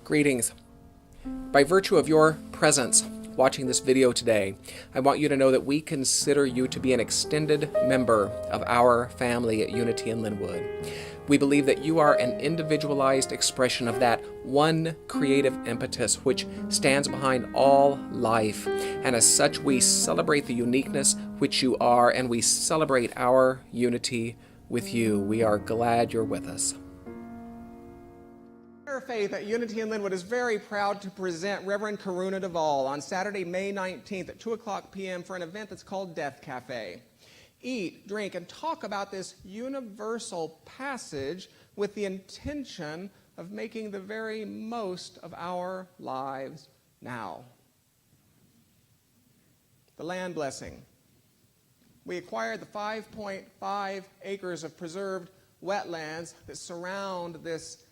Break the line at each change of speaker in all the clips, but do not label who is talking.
Greetings. By virtue of your presence watching this video today, I want you to know that we consider you to be an extended member of our family at Unity in Linwood. We believe that you are an individualized expression of that one creative impetus which stands behind all life, and as such we celebrate the uniqueness which you are, and we celebrate our unity with you. We are glad you're with us.
Faith at Unity in Linwood is very proud to present Reverend Karuna Duvall on Saturday, May 19th at 2 o'clock p.m. for an event that's called Death Cafe. Eat, drink, and talk about this universal passage with the intention of making the very most of our lives now. The land blessing. We acquired the 5.5 acres of preserved wetlands that surround this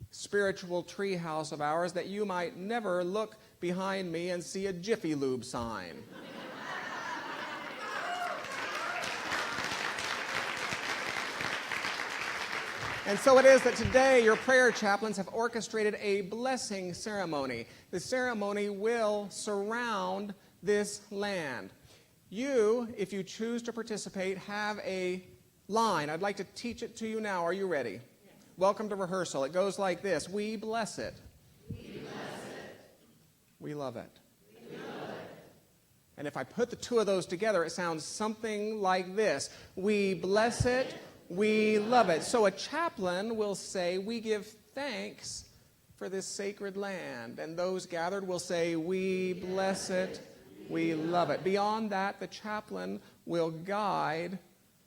spiritual treehouse of ours, that you might never look behind me and see a Jiffy Lube sign. And so it is that today your prayer chaplains have orchestrated a blessing ceremony. The ceremony will surround this land. You, if you choose to participate, have a line. I'd like to teach it to you now. Are you ready? Welcome to rehearsal. It goes like this. We bless it.
We bless it.
We love it.
We love it.
And if I put the two of those together, it sounds something like this. We bless it. We love it. So a chaplain will say, we give thanks for this sacred land. And those gathered will say, we bless it. We love it. Beyond that, the chaplain will guide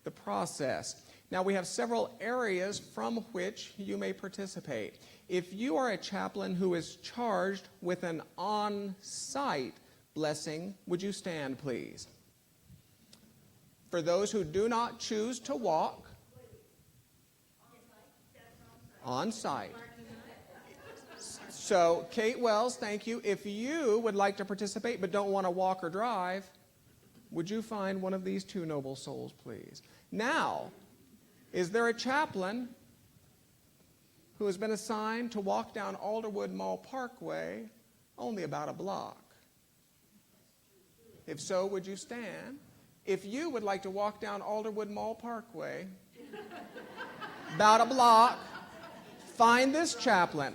the process. Now, we have several areas from which you may participate. If you are a chaplain who is charged with an on-site blessing, would you stand, please? For those who do not choose to walk, on-site. So, Kate Wells, thank you. If you would like to participate but don't want to walk or drive, would you find one of these two noble souls, please? Now, is there a chaplain who has been assigned to walk down Alderwood Mall Parkway only about a block? If so, would you stand? If you would like to walk down Alderwood Mall Parkway about a block, find this chaplain.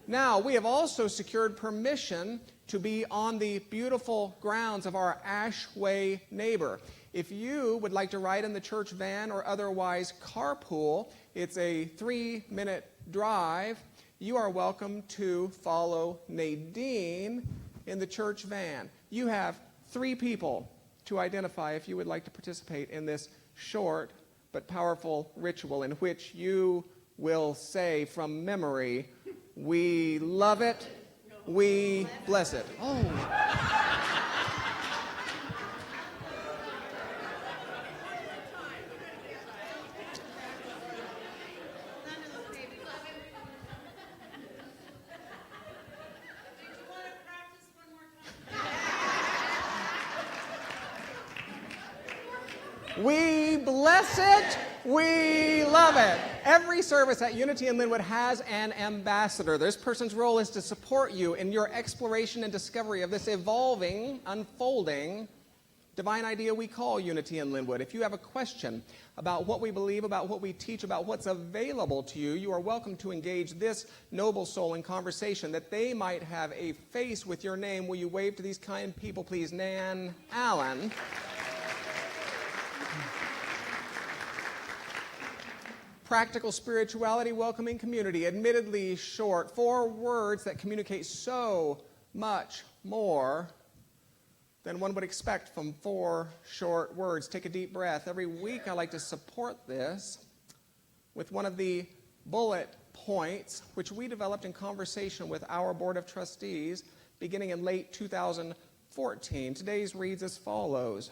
Now, we have also secured permission to be on the beautiful grounds of our Ashway neighbor. If you would like to ride in the church van or otherwise carpool, it's a 3-minute drive. You are welcome to follow Nadine in the church van. You have 3 people to identify if you would like to participate in this short but powerful ritual in which you will say from memory, we love it, we bless it. Oh. We bless it. We love it. Every service at Unity in Linwood has an ambassador. This person's role is to support you in your exploration and discovery of this evolving, unfolding, divine idea we call Unity in Linwood. If you have a question about what we believe, about what we teach, about what's available to you, you are welcome to engage this noble soul in conversation that they might have a face with your name. Will you wave to these kind people, please? Nan Allen. Practical spirituality, welcoming community, admittedly short, 4 words that communicate so much more than one would expect from 4 short words. Take a deep breath. Every week I like to support this with one of the bullet points which we developed in conversation with our Board of Trustees beginning in late 2014. Today's reads as follows.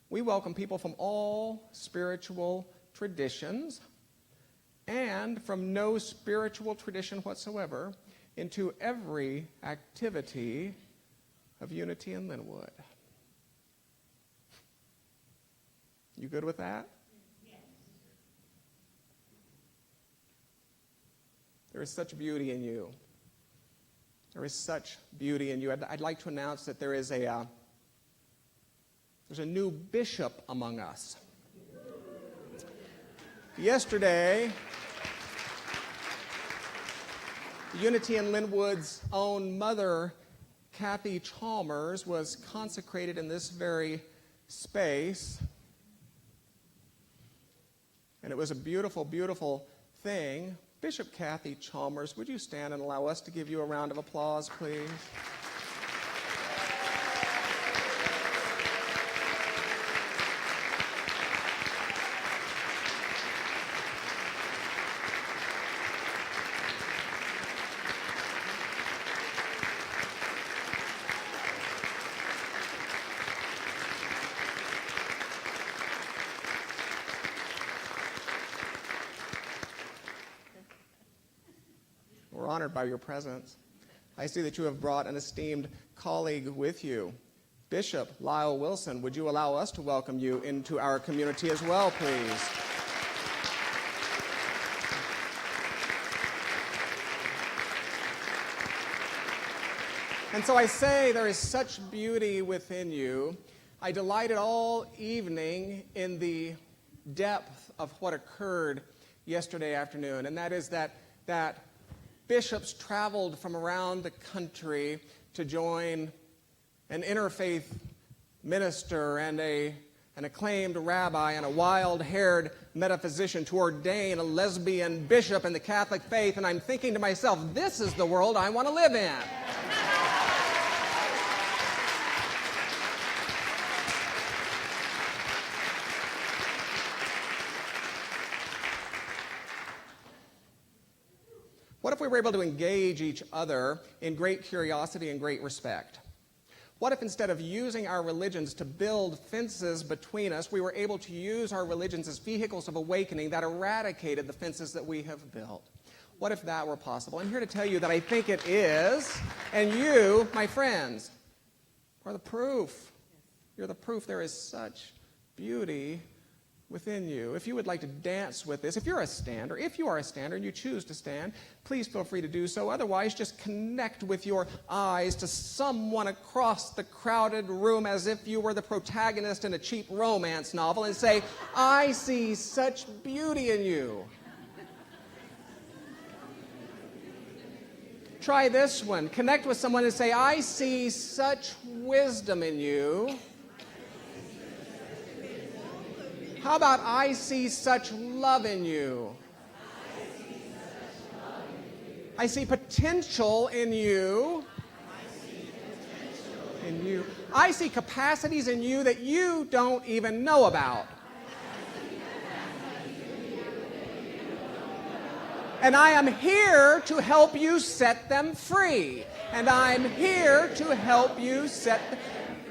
We welcome people from all spiritual traditions and from no spiritual tradition whatsoever into every activity of Unity in Linwood. You good with that? Yes. There is such beauty in you. There is such beauty in you. I'd like to announce that there's a new bishop among us. Yesterday, Unity in Linwood's own mother, Kathy Chalmers, was consecrated in this very space. And it was a beautiful, beautiful thing. Bishop Kathy Chalmers, would you stand and allow us to give you a round of applause, please? We're honored by your presence. I see that you have brought an esteemed colleague with you. Bishop Lyle Wilson, would you allow us to welcome you into our community as well, please? And so I say there is such beauty within you. I delighted all evening in the depth of what occurred yesterday afternoon, and that is that bishops traveled from around the country to join an interfaith minister and an acclaimed rabbi and a wild-haired metaphysician to ordain a lesbian bishop in the Catholic faith. And I'm thinking to myself, this is the world I want to live in. What if we were able to engage each other in great curiosity and great respect? What if instead of using our religions to build fences between us, we were able to use our religions as vehicles of awakening that eradicated the fences that we have built? What if that were possible? I'm here to tell you that I think it is, and you, my friends, are the proof. You're the proof there is such beauty within you. If you would like to dance with this, if you are a stander and you choose to stand, please feel free to do so. Otherwise, just connect with your eyes to someone across the crowded room as if you were the protagonist in a cheap romance novel and say, I see such beauty in you. Try this one. Connect with someone and say, I see such wisdom in you. How about I see such love in you? I see potential in you. I see capacities in you that you don't even know about. And I am here to help you set them free. And I'm here to help you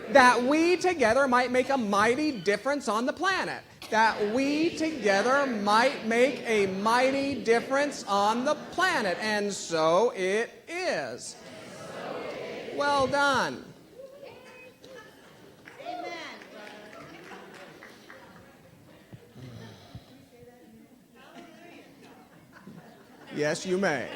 that we together might make a mighty difference on the planet. That we together might make a mighty difference on the planet. And so it is. Well done.
Amen.
Yes, you may.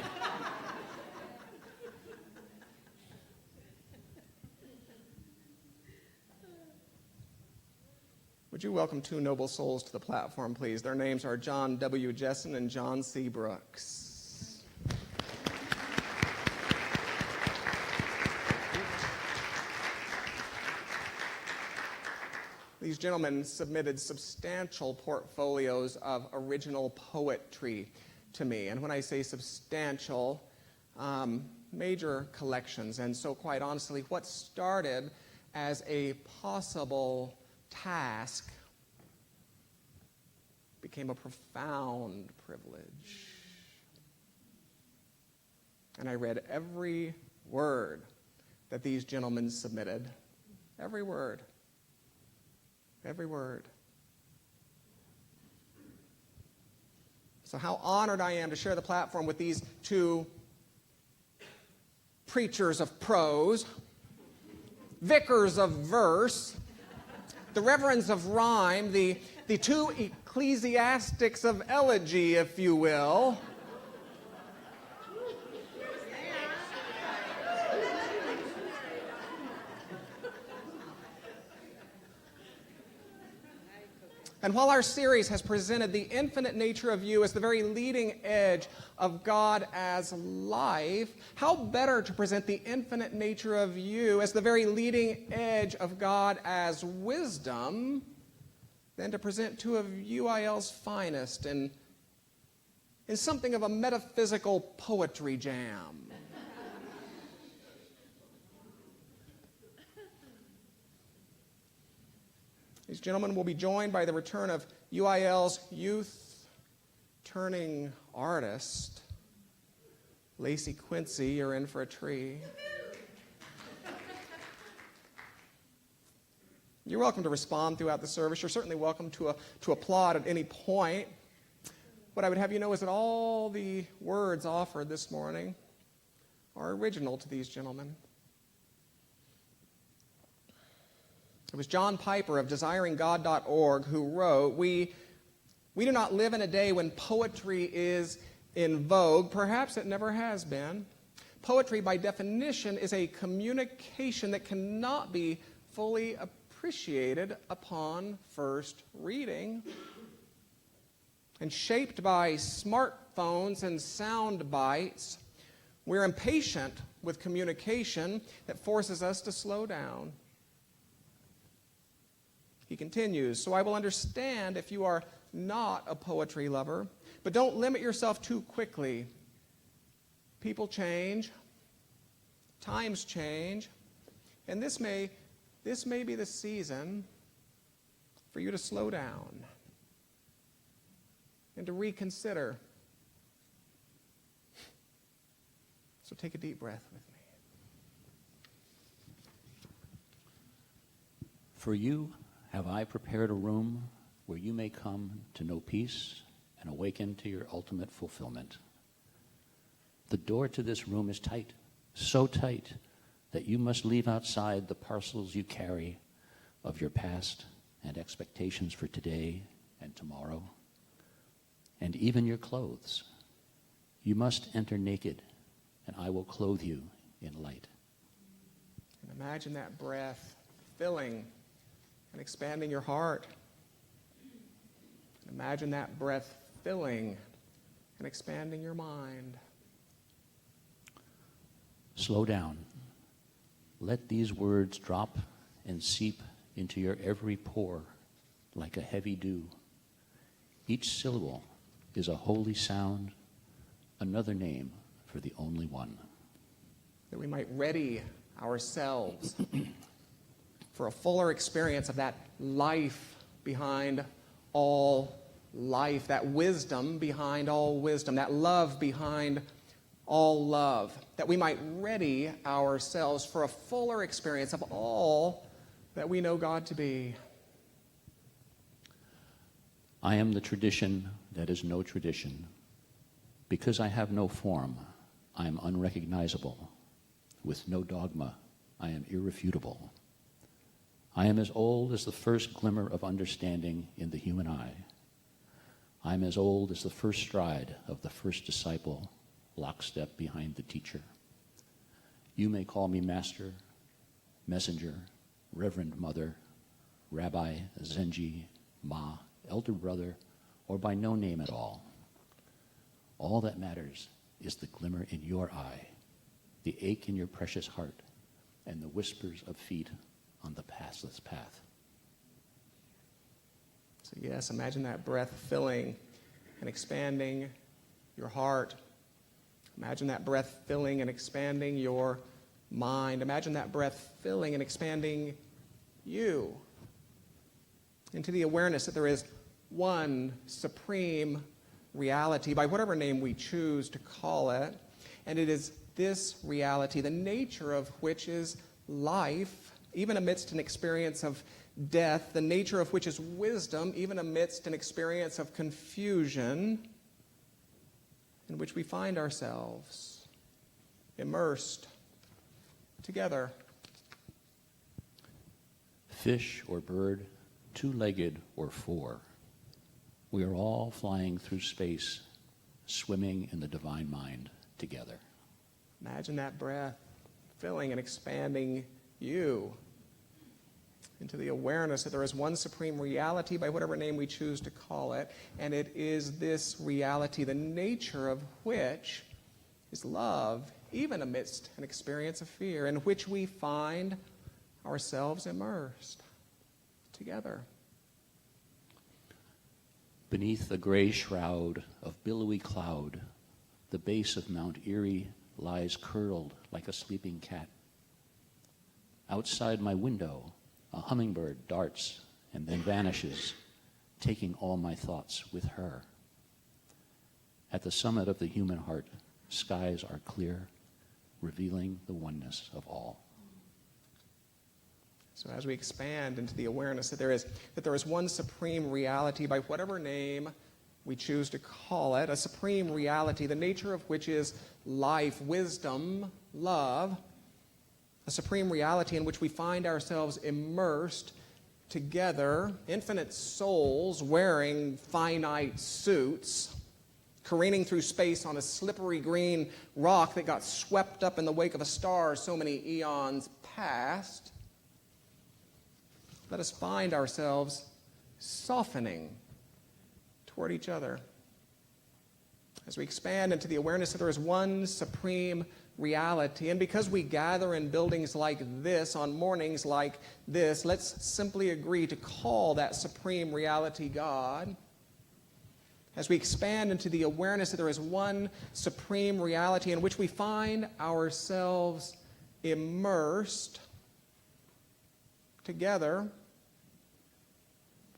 Would you welcome two noble souls to the platform, please? Their names are John W. Jessen and John C. Brooks. These gentlemen submitted substantial portfolios of original poetry to me. And when I say substantial, major collections. And so quite honestly, what started as a possible task became a profound privilege. And I read every word that these gentlemen submitted. Every word. Every word. So how honored I am to share the platform with these two preachers of prose, vicars of verse, the reverends of rhyme, the two ecclesiastics of elegy, if you will. And while our series has presented the infinite nature of you as the very leading edge of God as life, how better to present the infinite nature of you as the very leading edge of God as wisdom than to present two of UIL's finest in something of a metaphysical poetry jam. These gentlemen will be joined by the return of UIL's youth-turning artist, Lacey Quincy. You're in for a treat. You're welcome to respond throughout the service. You're certainly welcome to applaud at any point. What I would have you know is that all the words offered this morning are original to these gentlemen. It was John Piper of desiringgod.org who wrote, we do not live in a day when poetry is in vogue. Perhaps it never has been. Poetry, by definition, is a communication that cannot be fully appreciated upon first reading. And shaped by smartphones and sound bites, we're impatient with communication that forces us to slow down. He continues, so I will understand if you are not a poetry lover, but don't limit yourself too quickly. People change, times change, and this may be the season for you to slow down and to reconsider. So take a deep breath with me.
For you have I prepared a room where you may come to know peace and awaken to your ultimate fulfillment. The door to this room is tight, so tight that you must leave outside the parcels you carry of your past and expectations for today and tomorrow, and even your clothes. You must enter naked, and I will clothe you in light.
And imagine that breath filling and expanding your heart. Imagine that breath filling and expanding your mind.
Slow down. Let these words drop and seep into your every pore like a heavy dew. Each syllable is a holy sound, another name for the only one.
That we might ready ourselves for a fuller experience of that life behind all life, that wisdom behind all wisdom, that love behind all love, that we might ready ourselves for a fuller experience of all that we know God to be.
I am the tradition that is no tradition. Because I have no form, I am unrecognizable. With no dogma, I am irrefutable. I am as old as the first glimmer of understanding in the human eye. I am as old as the first stride of the first disciple, lockstep behind the teacher. You may call me master, messenger, reverend mother, rabbi, zenji, ma, elder brother, or by no name at all. All that matters is the glimmer in your eye, the ache in your precious heart, and the whispers of feet on the pathless path.
So yes, imagine that breath filling and expanding your heart. Imagine that breath filling and expanding your mind. Imagine that breath filling and expanding you into the awareness that there is one supreme reality, by whatever name we choose to call it, and it is this reality, the nature of which is life, even amidst an experience of death, the nature of which is wisdom, even amidst an experience of confusion, in which we find ourselves immersed together.
Fish or bird, two-legged or four, we are all flying through space, swimming in the divine mind together.
Imagine that breath filling and expanding you into the awareness that there is one supreme reality by whatever name we choose to call it, and it is this reality, the nature of which is love, even amidst an experience of fear, in which we find ourselves immersed together.
Beneath a gray shroud of billowy cloud, the base of Mount Erie lies curled like a sleeping cat. Outside my window, a hummingbird darts and then vanishes, taking all my thoughts with her. At the summit of the human heart, skies are clear, revealing the oneness of all.
So as we expand into the awareness that there is one supreme reality by whatever name we choose to call it, a supreme reality, the nature of which is life, wisdom, love, a supreme reality in which we find ourselves immersed together, infinite souls wearing finite suits, careening through space on a slippery green rock that got swept up in the wake of a star so many eons past. Let us find ourselves softening toward each other as we expand into the awareness that there is one supreme reality. And because we gather in buildings like this, on mornings like this, let's simply agree to call that supreme reality God. As we expand into the awareness that there is one supreme reality in which we find ourselves immersed together,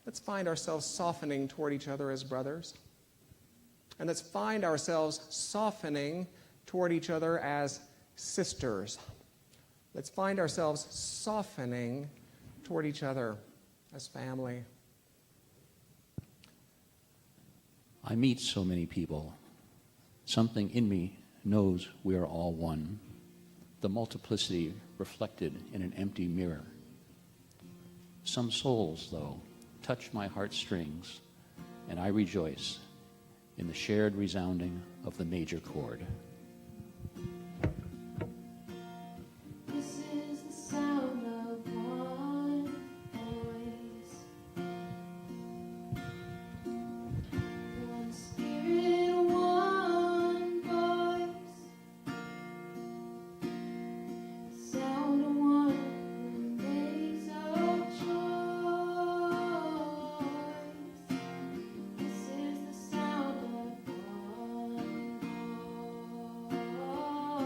let's find ourselves softening toward each other as brothers. And let's find ourselves softening toward each other as sisters. Let's find ourselves softening toward each other as family.
I meet so many people. Something in me knows we are all one, the multiplicity reflected in an empty mirror. Some souls, though, touch my heartstrings, and I rejoice in the shared resounding of the major chord.
This is the sound of one voice, one spirit, one voice, sound of one days of choice. This is the sound of one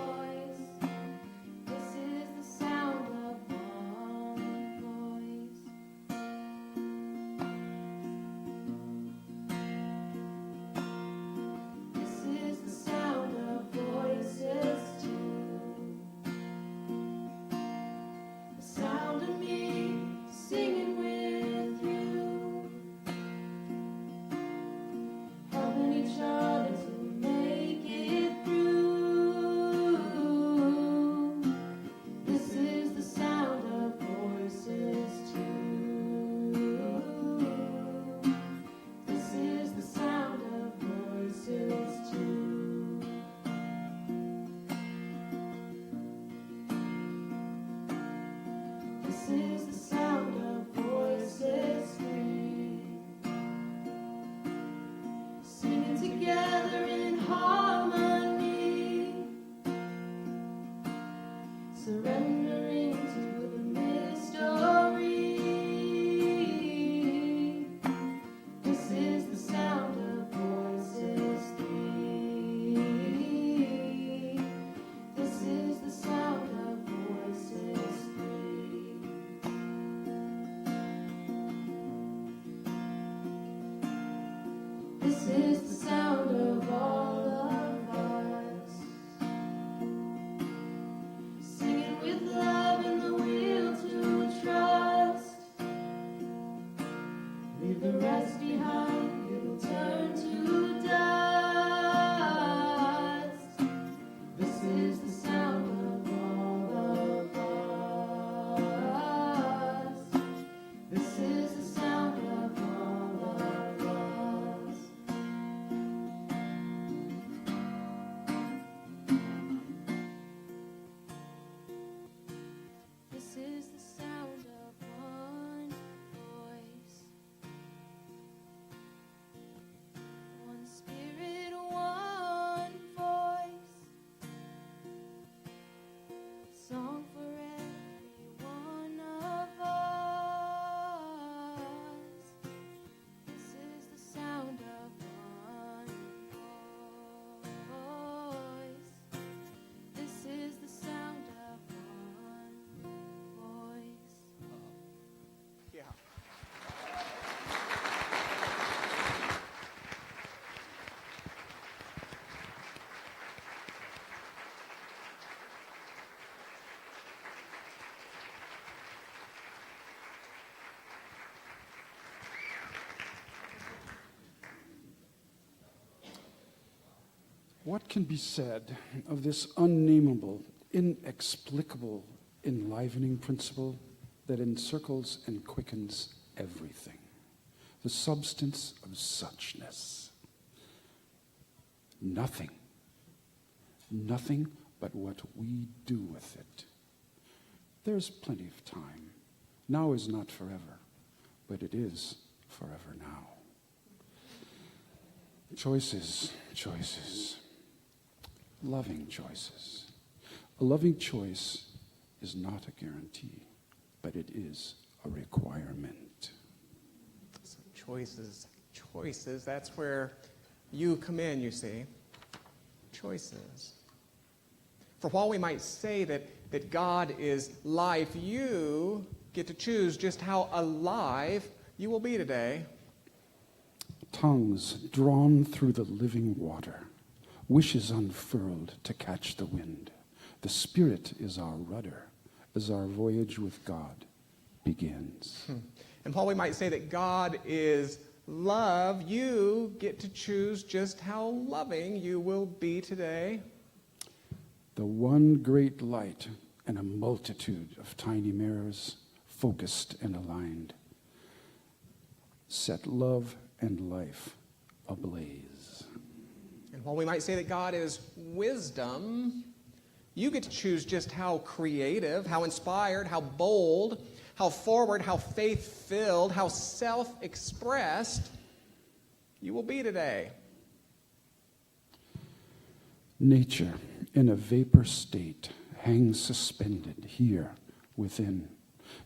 voice. This is the sound of one voice. This is the sound of voices too. The sound of me singing with you, helping each other to make it through. This is the sound of voices too. This is the sound of voices too. This is the sound of voices three, singing together in harmony, surrendering to the mystery. This is the sound of voices three. This is the sound of voices three. This is the sound of all of us, singing with love and the will to trust. Leave the rest behind, it'll turn to dust. This is the sound of all of us. This is the sound of all of us.
What can be said of this unnameable, inexplicable, enlivening principle that encircles and quickens everything? The substance of suchness. Nothing. Nothing but what we do with it. There's plenty of time. Now is not forever, but it is forever now. Choices, choices. Loving choices. A loving choice is not a guarantee, but it is a requirement.
So choices, choices, that's where you come in, you see. Choices. For while we might say that God is life, you get to choose just how alive you will be today.
Tongues drawn through the living water, wishes unfurled to catch the wind. The Spirit is our rudder as our voyage with God begins.
And while we might say that God is love, you get to choose just how loving you will be today.
The one great light and a multitude of tiny mirrors, focused and aligned, set love and life ablaze.
And while we might say that God is wisdom, you get to choose just how creative, how inspired, how bold, how forward, how faith-filled, how self-expressed you will be today.
Nature, in a vapor state, hangs suspended here within,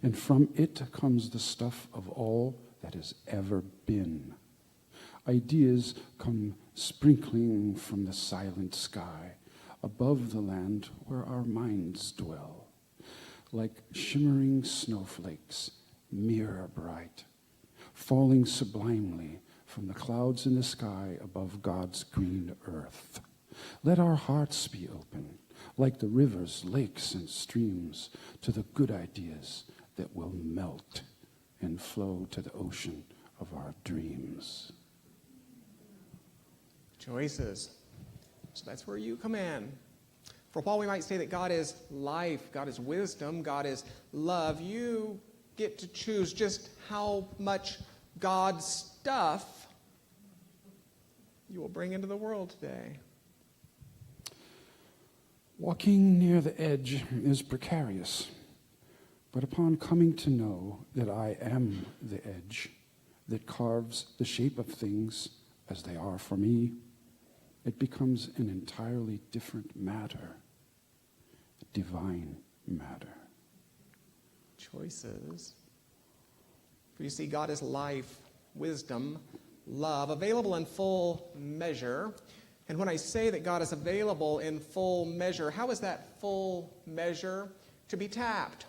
and from it comes the stuff of all that has ever been. Ideas come sprinkling from the silent sky above the land where our minds dwell, like shimmering snowflakes, mirror bright, falling sublimely from the clouds in the sky above God's green earth. Let our hearts be open, like the rivers, lakes, and streams, to the good ideas that will melt and flow to the ocean of our dreams.
Choices. So that's where you come in. For while we might say that God is life, God is wisdom, God is love, you get to choose just how much God's stuff you will bring into the world today.
Walking near the edge is precarious, but upon coming to know that I am the edge that carves the shape of things as they are for me, it becomes an entirely different matter, divine matter.
Choices. For you see, God is life, wisdom, love, available in full measure. And when I say that God is available in full measure, how is that full measure to be tapped?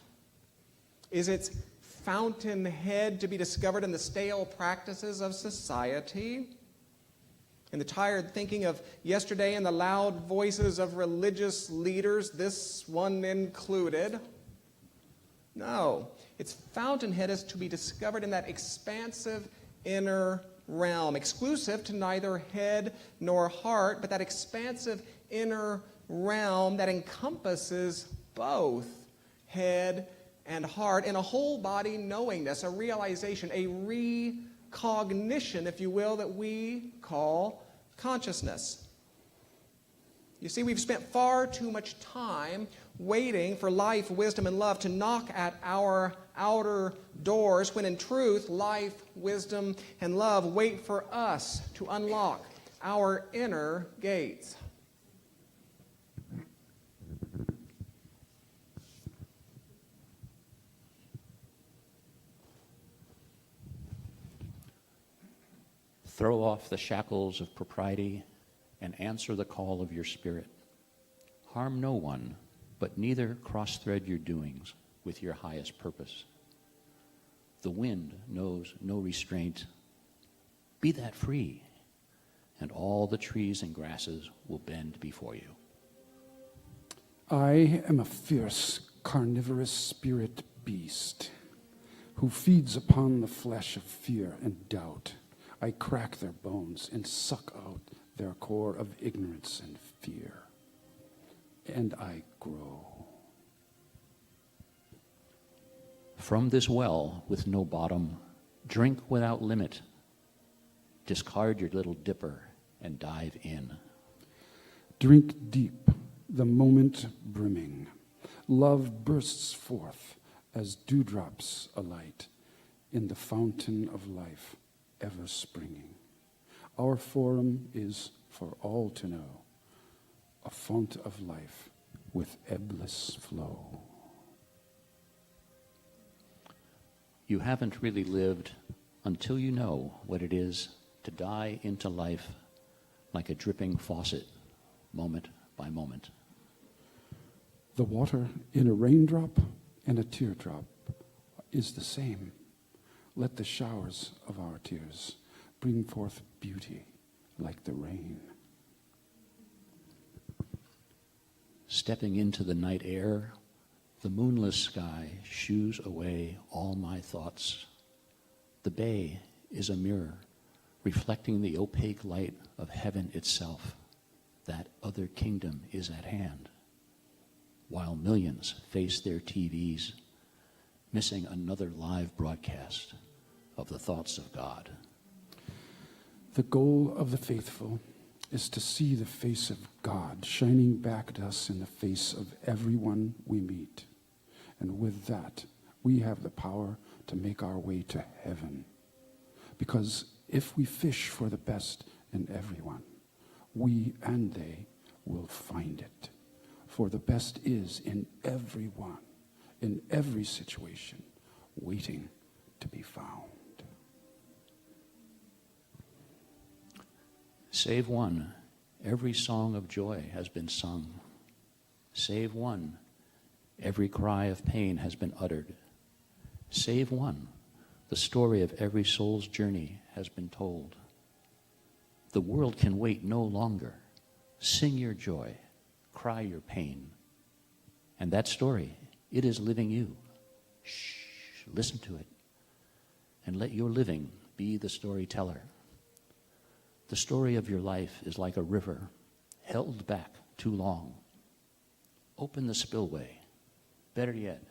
Is its fountainhead to be discovered in the stale practices of society? In the tired thinking of yesterday and the loud voices of religious leaders, this one included? No. Its fountainhead is to be discovered in that expansive inner realm, exclusive to neither head nor heart, but that expansive inner realm that encompasses both head and heart in a whole body knowingness, a realization, a recognition, if you will, that we call consciousness. You see, we've spent far too much time waiting for life, wisdom, and love to knock at our outer doors, when in truth, life, wisdom, and love wait for us to unlock our inner gates.
Throw off the shackles of propriety and answer the call of your spirit. Harm no one, but neither cross-thread your doings with your highest purpose. The wind knows no restraint. Be that free, and all the trees and grasses will bend before you.
I am a fierce, carnivorous spirit beast who feeds upon the flesh of fear and doubt. I crack their bones and suck out their core of ignorance and fear. And I grow.
From this well with no bottom, drink without limit. Discard your little dipper and dive in.
Drink deep, the moment brimming. Love bursts forth as dewdrops alight in the fountain of life, ever springing. Our forum is for all to know, a fount of life with ebless flow.
You haven't really lived until you know what it is to die into life like a dripping faucet, moment by moment.
The water in a raindrop and a teardrop is the same. Let the showers of our tears bring forth beauty like the rain.
Stepping into the night air, the moonless sky shoos away all my thoughts. The bay is a mirror, reflecting the opaque light of heaven itself. That other kingdom is at hand, while millions face their TVs, missing another live broadcast of the thoughts of God.
The goal of the faithful is to see the face of God shining back at us in the face of everyone we meet. And with that, we have the power to make our way to heaven. Because if we fish for the best in everyone, we and they will find it. For the best is in everyone, in every situation, waiting to be found.
Save one, every song of joy has been sung. Save one, every cry of pain has been uttered. Save one, the story of every soul's journey has been told. The world can wait no longer. Sing your joy, cry your pain. And that story, it is living you. Shh, listen to it. And let your living be the storyteller. The story of your life is like a river held back too long. Open the spillway. Better yet,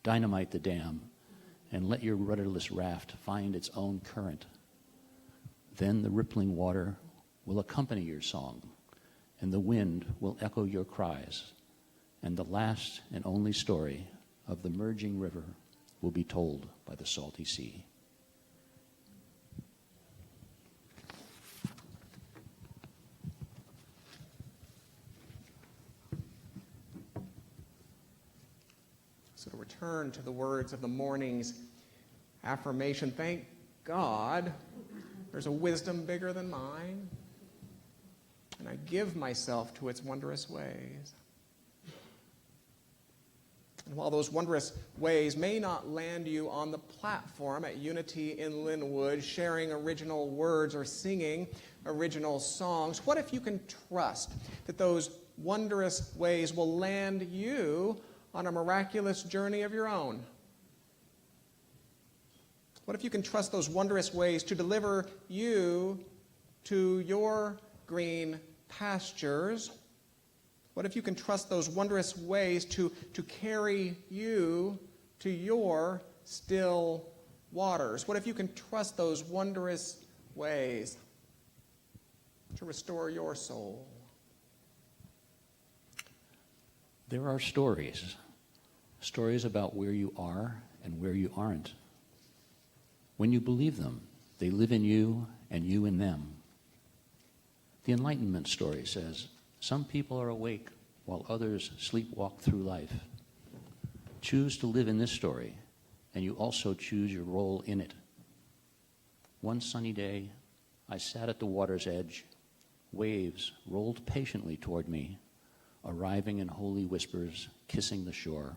dynamite the dam and let your rudderless raft find its own current. Then the rippling water will accompany your song, and the wind will echo your cries, and the last and only story of the merging river will be told by the salty sea.
So to return to the words of the morning's affirmation, thank God there's a wisdom bigger than mine, and I give myself to its wondrous ways. And while those wondrous ways may not land you on the platform at Unity in Linwood, sharing original words or singing original songs, what if you can trust that those wondrous ways will land you on a miraculous journey of your own? What if you can trust those wondrous ways to deliver you to your green pastures? What if you can trust those wondrous ways to carry you to your still waters? What if you can trust those wondrous ways to restore your soul?
There are stories about where you are and where you aren't. When you believe them, they live in you and you in them. The Enlightenment story says, some people are awake while others sleepwalk through life. Choose to live in this story, and you also choose your role in it. One sunny day, I sat at the water's edge. Waves rolled patiently toward me, arriving in holy whispers, kissing the shore.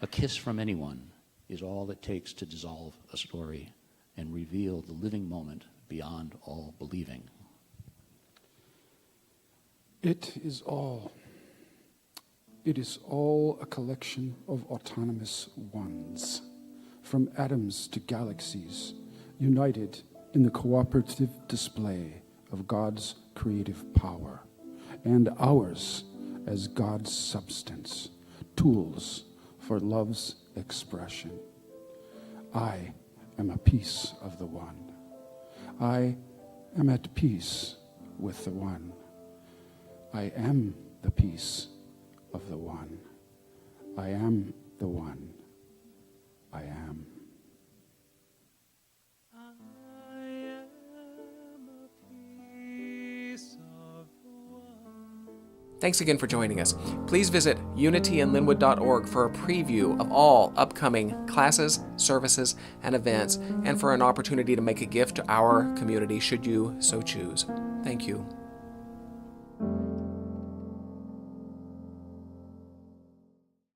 A kiss from anyone is all it takes to dissolve a story and reveal the living moment beyond all believing.
It is all a collection of autonomous ones, from atoms to galaxies, united in the cooperative display of God's creative power, and ours as God's substance, tools for love's expression. I am a piece of the one. I am at peace with the one. I am the peace of the one. I am the one. I am.
Thanks again for joining us. Please visit unityinlinwood.org for a preview of all upcoming classes, services, and events, and for an opportunity to make a gift to our community should you so choose. Thank you.